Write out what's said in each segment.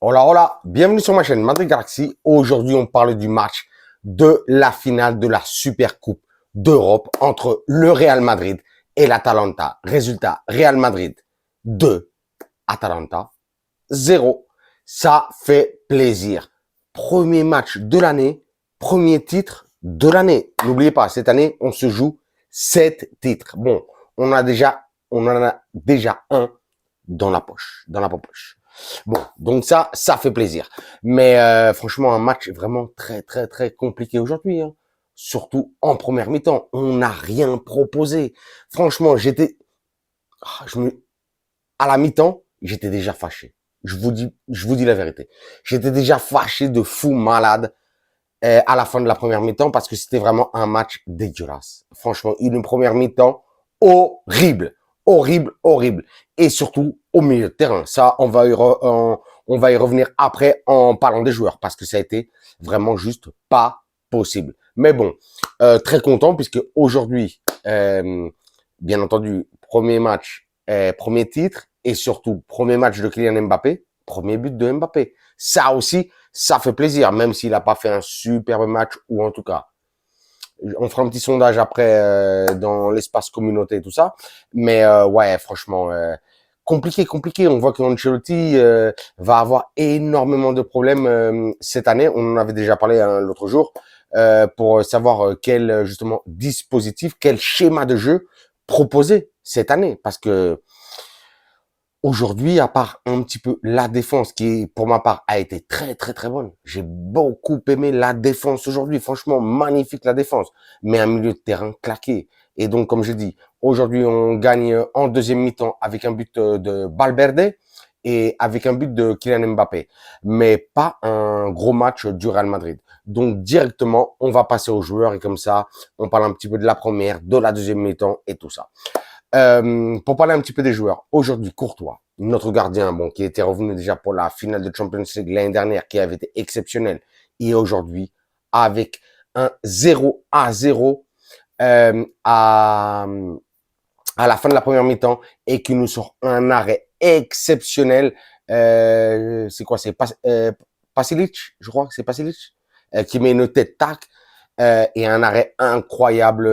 Hola, hola, bienvenue sur ma chaîne Madrid Galaxy. Aujourd'hui, on parle du match de la finale de la Super Coupe d'Europe entre le Real Madrid et l'Atalanta. Résultat, Real Madrid 2, Atalanta 0. Ça fait plaisir. Premier match de l'année, premier titre de l'année. N'oubliez pas, cette année, on se joue 7 titres. Bon, on en a déjà un dans la poche. Bon, donc ça fait plaisir. Mais franchement, un match vraiment très compliqué aujourd'hui. Hein. Surtout en première mi-temps, on n'a rien proposé. Franchement, je me, à la mi-temps, j'étais déjà fâché. Je vous dis la vérité. J'étais déjà fâché de fou malade à la fin de la première mi-temps parce que c'était vraiment un match dégueulasse. Franchement, une première mi-temps horrible, horrible. Et surtout au milieu de terrain. Ça, on va y revenir après en parlant des joueurs parce que ça a été vraiment juste pas possible. Mais bon, très content puisque aujourd'hui, bien entendu, premier match, premier titre et surtout premier match de Kylian Mbappé, premier but de Mbappé. Ça aussi, ça fait plaisir, même s'il n'a pas fait un superbe match, ou en tout cas, on fera un petit sondage après dans l'espace communauté et tout ça. Mais ouais, franchement, compliqué. On voit que Ancelotti va avoir énormément de problèmes cette année. On en avait déjà parlé l'autre jour pour savoir quel justement dispositif, quel schéma de jeu proposer cette année, parce que aujourd'hui, à part un petit peu la défense qui, pour ma part, a été très bonne. J'ai beaucoup aimé la défense aujourd'hui. Franchement, magnifique la défense. Mais un milieu de terrain claqué. Et donc, comme je dis, aujourd'hui, on gagne en deuxième mi-temps avec un but de Valverde et avec un but de Kylian Mbappé. Mais pas un gros match du Real Madrid. Donc, directement, on va passer aux joueurs et comme ça, on parle un petit peu de la première, de la deuxième mi-temps et tout ça. Pour parler un petit peu des joueurs, aujourd'hui, Courtois, notre gardien, bon, qui était revenu déjà pour la finale de Champions League l'année dernière, qui avait été exceptionnel, et aujourd'hui, avec un 0-0 à la fin de la première mi-temps, et qui nous sort un arrêt exceptionnel. C'est quoi, Pasilic, je crois que c'est Pasilic, qui met une tête tac, et un arrêt incroyable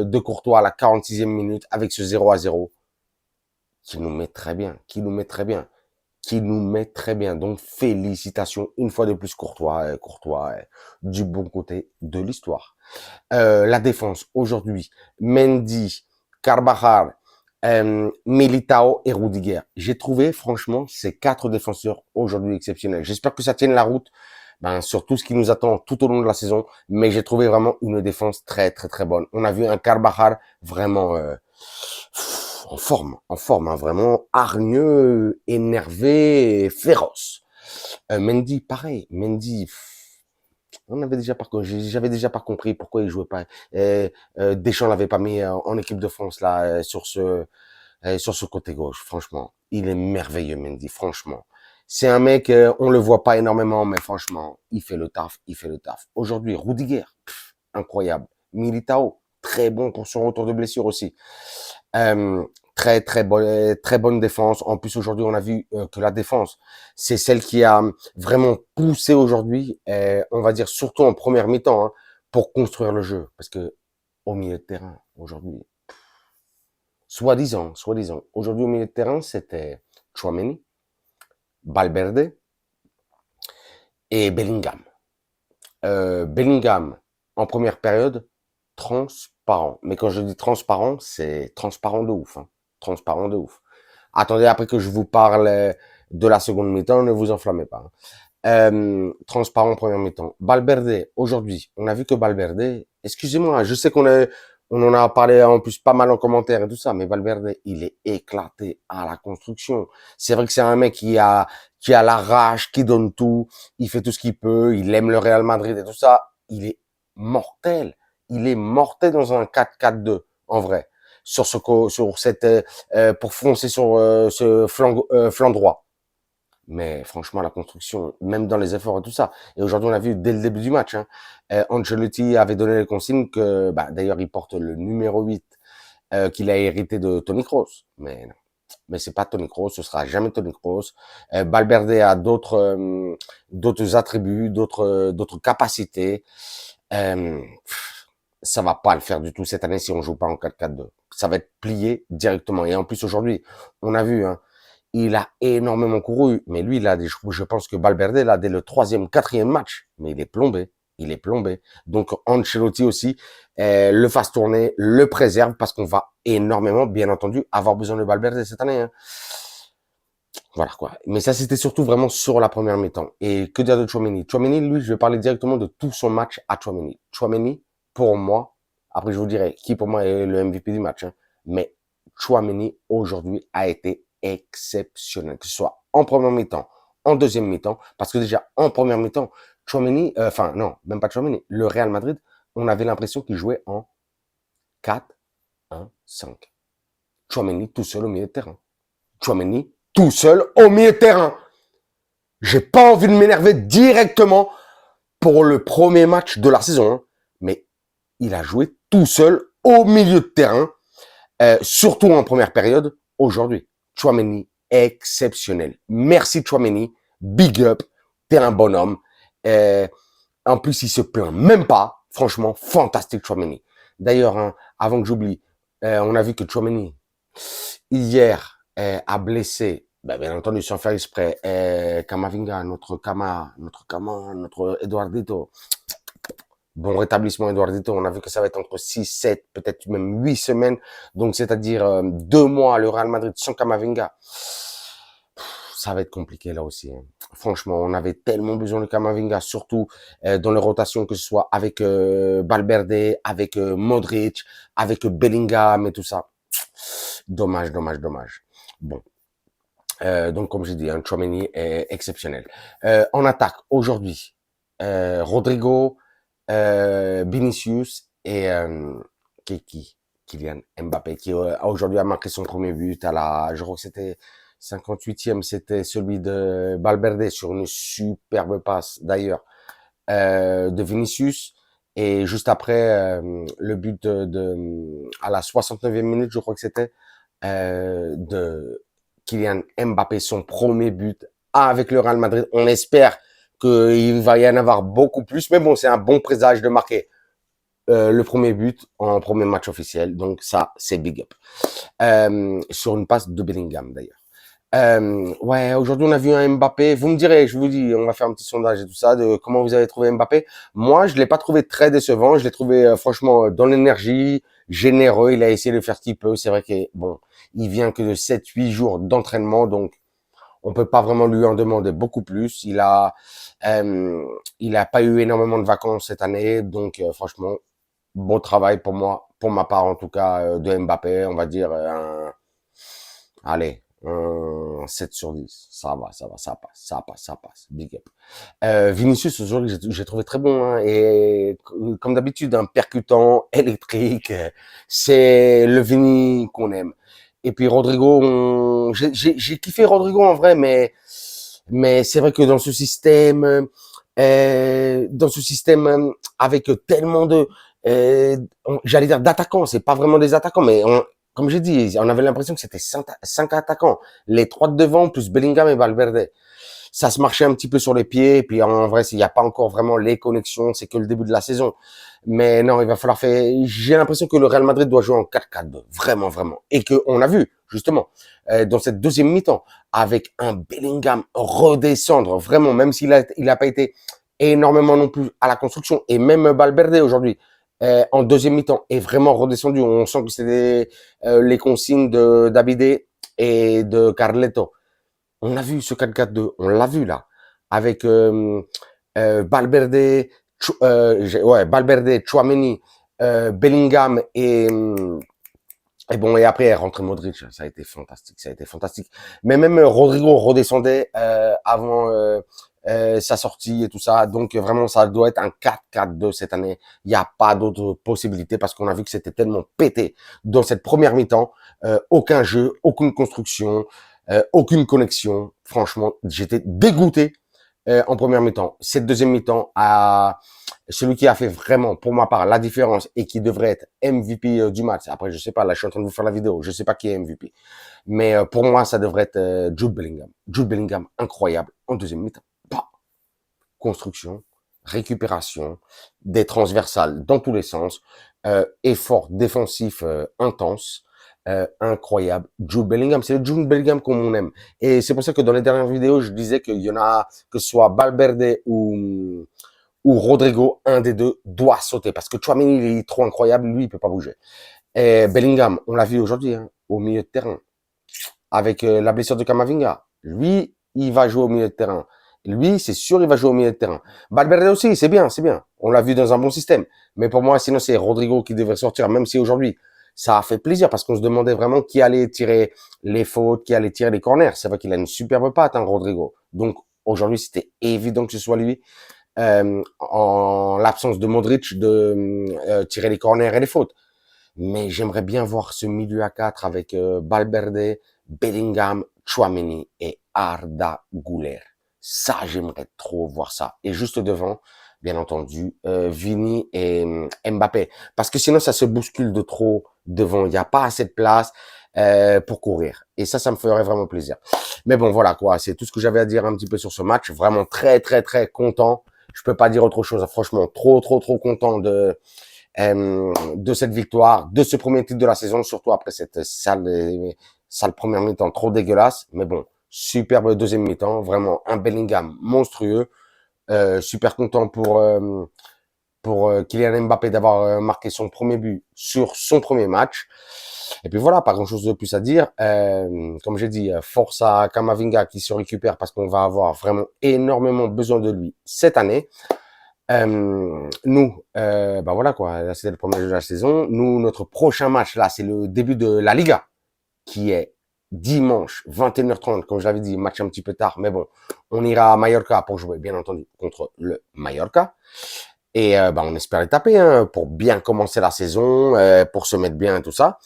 de Courtois à la 46e minute avec ce 0-0 qui nous met très bien, Donc félicitations une fois de plus Courtois, du bon côté de l'histoire. La défense aujourd'hui, Mendy, Carvajal, Militao et Rudiger. J'ai trouvé franchement ces 4 défenseurs aujourd'hui exceptionnels. J'espère que ça tienne la route sur tout ce qui nous attend tout au long de la saison, mais j'ai trouvé vraiment une défense très bonne. On a vu un Carvajal vraiment en forme, hein, vraiment hargneux, énervé, féroce. Mendy, pareil, j'avais déjà pas compris pourquoi il jouait pas. Deschamps l'avait pas mis en équipe de France là sur ce côté gauche. Franchement, il est merveilleux, Mendy. Franchement, c'est un mec, on le voit pas énormément, mais franchement, il fait le taf. Aujourd'hui, Rudiger, incroyable. Militao, très bon pour son retour de blessure aussi. Très bonne défense. En plus, aujourd'hui, on a vu que la défense, c'est celle qui a vraiment poussé aujourd'hui, on va dire surtout en première mi-temps, hein, pour construire le jeu. Parce que au milieu de terrain, aujourd'hui, soi-disant, aujourd'hui au milieu de terrain, c'était Tchouaméni, Valverde et Bellingham. Bellingham, en première période, transparent. Mais quand je dis transparent, c'est transparent de ouf. Hein. Transparent de ouf. Attendez après que je vous parle de la seconde mi-temps, ne vous enflammez pas. Hein. Transparent en première mi-temps. Valverde, aujourd'hui, on a vu que Valverde, excusez-moi, je sais on en a parlé en plus pas mal en commentaire et tout ça, mais Valverde, il est éclaté à la construction. C'est vrai que c'est un mec qui a la rage, qui donne tout, il fait tout ce qu'il peut, il aime le Real Madrid et tout ça. Il est mortel. Il est mortel dans un 4-4-2, en vrai. Sur cette, pour foncer sur ce flanc droit. Mais franchement, la construction, même dans les efforts et tout ça. Et aujourd'hui, on a vu dès le début du match, hein, Ancelotti avait donné les consignes que, d'ailleurs, il porte le numéro 8 qu'il a hérité de Toni Kroos. Mais non. mais c'est pas Toni Kroos, ce sera jamais Toni Kroos. Valverde a d'autres attributs, d'autres capacités. Euh, Ça va pas le faire du tout cette année si on joue pas en 4-4-2. Ça va être plié directement. Et en plus aujourd'hui, on a vu, hein, il a énormément couru, mais lui, je pense que Valverde, là, dès le troisième, quatrième match, mais il est plombé. Il est plombé. Donc, Ancelotti aussi, le fasse tourner, le préserve, parce qu'on va énormément, bien entendu, avoir besoin de Valverde cette année. Hein. Voilà, quoi. Mais ça, c'était surtout vraiment sur la première mi-temps. Et que dire de Tchouaméni? Tchouaméni, lui, je vais parler directement de tout son match à Tchouaméni. Tchouaméni, pour moi, après je vous dirai qui pour moi est le MVP du match, hein, mais Tchouaméni, aujourd'hui, a été exceptionnel. Que ce soit en première mi-temps, en deuxième mi-temps, parce que déjà, en première mi-temps, Tchouaméni, enfin, non, même pas Tchouaméni, le Real Madrid, on avait l'impression qu'il jouait en 4-1-5. Tchouaméni tout seul au milieu de terrain. Tchouaméni tout seul au milieu de terrain. J'ai pas envie de m'énerver directement pour le premier match de la saison, hein, mais il a joué tout seul au milieu de terrain, surtout en première période aujourd'hui. Tchouaméni, exceptionnel. Merci Tchouaméni, big up, t'es un bonhomme. En plus, il se plaint même pas. Franchement, fantastique Tchouaméni. D'ailleurs, hein, avant que j'oublie, on a vu que Tchouaméni, hier, a blessé, bien entendu, sans faire exprès, Kamavinga, notre Eduardito. Bon rétablissement, Eduardito. On a vu que ça va être entre 6, 7, peut-être même 8 semaines. Donc, c'est-à-dire 2 mois, le Real Madrid sans Kamavinga. Ça va être compliqué là aussi. Hein. Franchement, on avait tellement besoin de Kamavinga, surtout dans les rotations, que ce soit avec Valverde, avec Modric, avec Bellingham et tout ça. Dommage, dommage, dommage. Bon. Donc, comme j'ai dit, Tchouaméni est exceptionnel. En attaque, aujourd'hui, Rodrigo, Vinicius et Kylian Mbappé, qui aujourd'hui a marqué son premier but je crois que c'était 58e, c'était celui de Valverde sur une superbe passe d'ailleurs de Vinicius. Et juste après, le but à la 69e minute, je crois que c'était, de Kylian Mbappé, son premier but avec le Real Madrid. On espère qu'il va y en avoir beaucoup plus, mais bon, c'est un bon présage de marquer le premier but en premier match officiel. Donc ça, c'est big up. Sur une passe de Bellingham d'ailleurs. Ouais, aujourd'hui on a vu un Mbappé. Vous me direz, je vous dis, on va faire un petit sondage et tout ça de comment vous avez trouvé Mbappé. Moi, je l'ai pas trouvé très décevant. Je l'ai trouvé franchement dans l'énergie, généreux. Il a essayé de faire ce qu'il peut. C'est vrai que bon, il vient que de 7-8 jours d'entraînement, donc on peut pas vraiment lui en demander beaucoup plus. Il a pas eu énormément de vacances cette année, donc franchement, bon travail pour moi, pour ma part en tout cas, de Mbappé. On va dire allez. 7 sur 10. Ça va, ça passe. Big up. Vinicius, aujourd'hui, j'ai trouvé très bon, hein, et comme d'habitude, un percutant, électrique. C'est le Vini qu'on aime. Et puis Rodrigo, j'ai kiffé Rodrigo en vrai, mais c'est vrai que dans ce système, avec tellement de, j'allais dire d'attaquants, c'est pas vraiment des attaquants, mais comme j'ai dit, on avait l'impression que c'était 5 attaquants, les 3 de devant plus Bellingham et Valverde. Ça se marchait un petit peu sur les pieds, et puis en vrai, s'il n'y a pas encore vraiment les connexions, c'est que le début de la saison. Mais non, il va falloir faire. J'ai l'impression que le Real Madrid doit jouer en 4-4-2, vraiment, vraiment, et que on a vu justement dans cette deuxième mi-temps avec un Bellingham redescendre, vraiment, même s'il a pas été énormément non plus à la construction, et même Valverde aujourd'hui en deuxième mi-temps est vraiment redescendu. On sent que c'était les consignes de Davide et de Carleto. On a vu ce 4-4-2, on l'a vu là, avec Valverde, Valverde, Tchouaméni, Bellingham et bon, et après, rentré Modric, ça a été fantastique. Mais même Rodrigo redescendait avant sa sortie et tout ça. Donc vraiment, ça doit être un 4-4-2 cette année. Il n'y a pas d'autre possibilité parce qu'on a vu que c'était tellement pété dans cette première mi-temps. Aucun jeu, aucune construction, aucune connexion. Franchement, j'étais dégoûté en première mi-temps. Cette deuxième mi-temps, celui qui a fait vraiment, pour ma part, la différence et qui devrait être MVP du match. Après, je sais pas, là, je suis en train de vous faire la vidéo. Je sais pas qui est MVP. Mais pour moi, ça devrait être Jude Bellingham. Jude Bellingham, incroyable, en deuxième mi-temps. Bah, construction, récupération, des transversales dans tous les sens, effort défensif intense, incroyable. Jude Bellingham, c'est le Jude Bellingham comme on aime. Et c'est pour ça que dans les dernières vidéos, je disais qu'il y en a, que ce soit Valverde ou Rodrigo, un des deux doit sauter. Parce que Tchouaméni, il est trop incroyable, lui, il peut pas bouger. Et Bellingham, on l'a vu aujourd'hui, hein, au milieu de terrain, avec la blessure de Camavinga. Lui, il va jouer au milieu de terrain. Lui, c'est sûr, il va jouer au milieu de terrain. Valverde aussi, c'est bien, c'est bien. On l'a vu dans un bon système. Mais pour moi, sinon, c'est Rodrigo qui devrait sortir, même si aujourd'hui, ça a fait plaisir parce qu'on se demandait vraiment qui allait tirer les fautes, qui allait tirer les corners. C'est vrai qu'il a une superbe patte, hein, Rodrigo. Donc, aujourd'hui, c'était évident que ce soit lui, en l'absence de Modric, de tirer les corners et les fautes. Mais j'aimerais bien voir ce milieu à 4 avec Valverde, Bellingham, Tchouaméni et Arda Güler. Ça, j'aimerais trop voir ça. Et juste devant, bien entendu, Vini et Mbappé. Parce que sinon, ça se bouscule de trop devant. Il n'y a pas assez de place pour courir. Et ça me ferait vraiment plaisir. Mais bon, voilà quoi. C'est tout ce que j'avais à dire un petit peu sur ce match. Vraiment très, très, très content. Je peux pas dire autre chose. Franchement, trop, trop, trop content de cette victoire, de ce premier titre de la saison, surtout après cette sale première mi-temps trop dégueulasse. Mais bon, superbe deuxième mi-temps, vraiment un Bellingham monstrueux. Super content pour Kylian Mbappé d'avoir marqué son premier but sur son premier match. Et puis voilà, pas grand-chose de plus à dire. Comme j'ai dit, force à Camavinga qui se récupère parce qu'on va avoir vraiment énormément besoin de lui cette année. Nous, bah voilà quoi, là c'était le premier jeu de la saison. Nous, notre prochain match là, c'est le début de la Liga, qui est dimanche 21h30, comme je l'avais dit, match un petit peu tard, mais bon, on ira à Mallorca pour jouer, bien entendu, contre le Mallorca. Et bah on espère les taper hein, pour bien commencer la saison, pour se mettre bien et tout ça.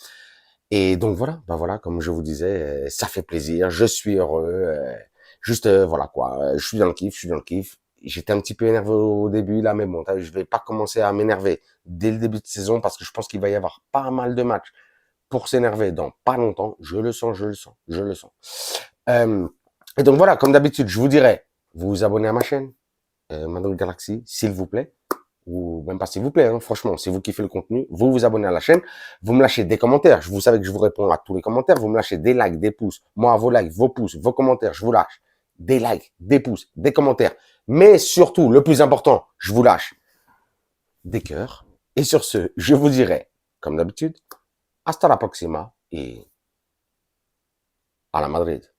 Et donc voilà, bah voilà, comme je vous disais, ça fait plaisir, je suis heureux. Juste voilà quoi, je suis dans le kiff, je suis dans le kiff. J'étais un petit peu énervé au début là, mais bon, je vais pas commencer à m'énerver dès le début de saison parce que je pense qu'il va y avoir pas mal de matchs pour s'énerver dans pas longtemps. Je le sens, je le sens, je le sens. Et donc voilà, comme d'habitude, je vous dirais, vous vous abonnez à ma chaîne, Madrid Galaxy, s'il vous plaît. Ou même pas s'il vous plaît, hein, franchement, si vous kiffez le contenu, vous vous abonnez à la chaîne, vous me lâchez des commentaires, vous savez que je vous réponds à tous les commentaires, vous me lâchez des likes, des pouces, moi vos likes, vos pouces, vos commentaires, je vous lâche des likes, des pouces, des commentaires, mais surtout, le plus important, je vous lâche des cœurs, et sur ce, je vous dirai, comme d'habitude, hasta la próxima, et à la Madrid.